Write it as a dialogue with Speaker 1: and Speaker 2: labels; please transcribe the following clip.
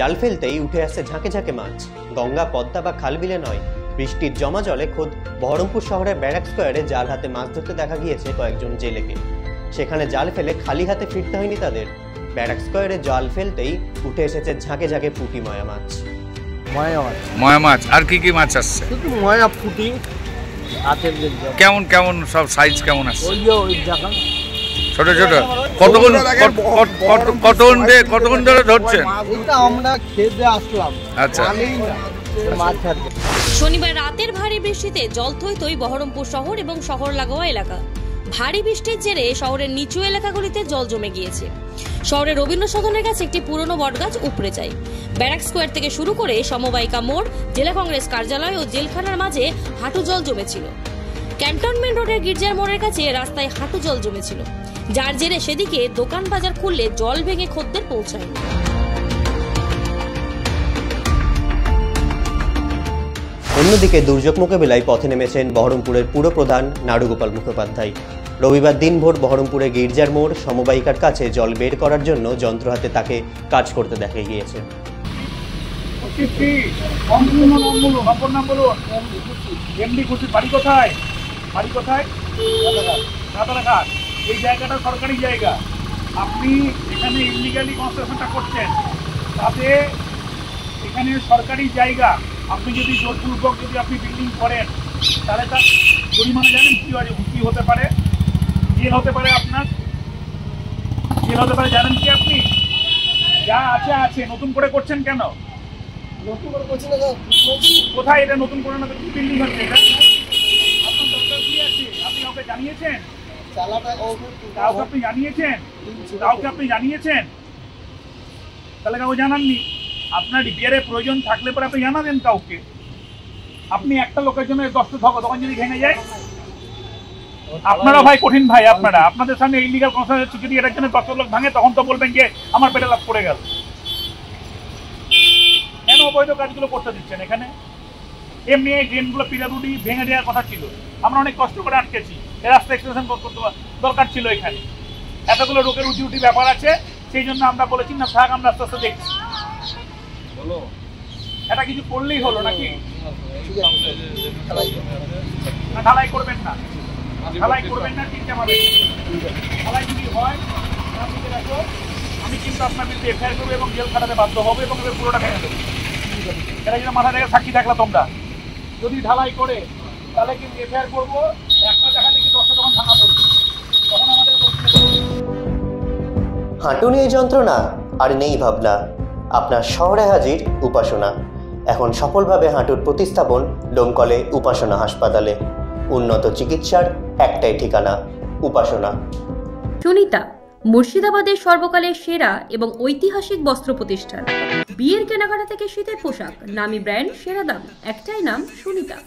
Speaker 1: জাল ফেলতেই উঠে আসছে ঝাঁকে ঝাঁকে মাছ। গঙ্গা, পদ্মা বা খালবিলে নয়, বৃষ্টির জমা জলে খোদ বহরমপুর শহরের ব্যারাক স্কোয়ারে জাল হাতে মাছ ধরতে দেখা গিয়েছে কয়েকজন জেলেকে। সেখানে জাল ফেলে খালি হাতে ফিরতে হয়নি তাদের। ব্যারাক স্কোয়ারে জাল ফেলতেই উঠে এসেছে ঝাঁকে ঝাঁকে পুঁটি, ময়া মাছ।
Speaker 2: ময়া মাছ আর কি কি মাছ আসছে?
Speaker 3: শুধু ময়া, পুঁটি,
Speaker 2: কেমন কেমন সব সাইজ কেমন আছে? ছোট ছোট। কতক্ষণ ধরে ধরছেন?
Speaker 3: আমরা খেতে আসলাম।
Speaker 2: আচ্ছা।
Speaker 4: শনিবার রাতের ভারী বৃষ্টিতে জল থই থই বহরমপুর শহর এবং শহর লাগোয়া এলাকা। ভারী বৃষ্টির জেরে শহরের নিচু এলাকাগুলিতে জল জমে গিয়েছে। শহরের রবীন্দ্র সদনের কাছে একটি পুরনো বটগাছ উপড়ে যায়। ব্যারাক স্কোয়ার থেকে শুরু করে সমবায়িকা মোড়, জেলা কংগ্রেস কার্যালয় ও জেলখানার মাঝে হাঁটু জল জমেছিল। ক্যান্টনমেন্ট রোডের গির্জার মোড়ের কাছে রাস্তায় হাঁটু জল জমেছিল, যার জেরে সেদিকে দোকান বাজার খুললে জল ভেঙে খদ্দের পৌঁছায়।
Speaker 1: অন্যদিকে দুর্যোগ মোকাবিলায় পথে নেমেছেন বহরমপুরের পুরপ্রধান নাড়ুগোপাল মুখোপাধ্যায়। রবিবার দিনভর বহরমপুরে গির্জার মোড়, সমবায়িকার কাছে জল বের করার জন্য যন্ত্র হাতে তাকে কাজ করতে দেখা গিয়েছে।
Speaker 5: এই জায়গাটা সরকারি জায়গা, আপনি এখানে ইলিগালি কনস্ট্রাকশনটা করছেন, তাতে এখানে সরকারি জায়গা, আপনি যদি জোরপূর্বক যদি আপনি বিল্ডিং করেন তাহলে তার জরিমানা জানেন কি হতে পারে? জেল হতে পারে, আপনার জেল হতে পারে। জানেন কি আপনি? যা আছে আছে, নতুন করে করছেন কেন? নতুন করে করছেন কোথায়? এটা নতুন করে না, বিল্ডিং হচ্ছে এটা। আপনার দরকার কি আছে? আপনি কাউকে জানিয়েছেন? কাউকে আপনি জানিয়েছেন? কাউকে আপনি জানিয়েছেন? তাহলে কাউকে জানাননি। আপনার রিপেয়ারের প্রয়োজন থাকলে পরে আপনি জানাবেন কাউকে। আপনি একটা লোকের জন্য 10টা দোকান যদি ভেঙে যায়, আপনারা ভাই কঠিন ভাই, আপনাদের সামনে ইলিগাল কনস্ট্রাকশন যদি এটার জন্য 10 লোক ভাঙে, তখন তো বলবেন যে আমার পেটে লাভ পড়ে গেল। কেন অবৈধ কাজগুলো করতে দিচ্ছেন এখানে? এমনি এই ড্রেনগুলো পিলারুটি ভেঙে দেওয়ার কথা ছিল, আমরা অনেক কষ্ট করে আটকেছি। এই রাস্তা এক্সটেনশন করতে দরকার ছিল এখানে। এতগুলো লোকের উঁচু উঁচু ব্যাপার আছে, সেই জন্য আমরা বলেছি না থাক, আমরা আস্তে আস্তে দেখছি। এটা কিছু করলেই হলো নাকি? ঢালাই করবেন না, ঢালাই করবেন না, চিন্তা পাবেন। ঢালাই যদি হয় আমি কিন্তু আপনার বিরুদ্ধে এফআইআর করবো এবং জেল খাটাতে বাধ্য হবো এবং এবার পুরোটা ভেঙে দেবো। এটা কিন্তু মাথা থেকে সাক্ষী থাকলা তোমরা। যদি ঢালাই করে তাহলে কিন্তু এফআইআর করবো, একটা দেখা দেখি 10টা দোকান ভাঙা পড়বে, তখন আমাদের
Speaker 1: হাঁটু নিয়ে যন্ত্রণা আর নেই ভাবনা, আপনার শহরে হাজির উপাসনা। এখন সফলভাবে হাঁটুর প্রতিস্থাপন ডোমকলে উপাসনা হাসপাতালে। উন্নত চিকিৎসার একটাই ঠিকানা, উপাসনা।
Speaker 4: সুনিতা, মুর্শিদাবাদের সর্বকালের সেরা এবং ঐতিহাসিক বস্ত্র প্রতিষ্ঠান। বিয়ের কেনাকাটা থেকে শীতের পোশাক, নামি ব্র্যান্ড, সেরা দাম, একটাই নাম সুনিতা।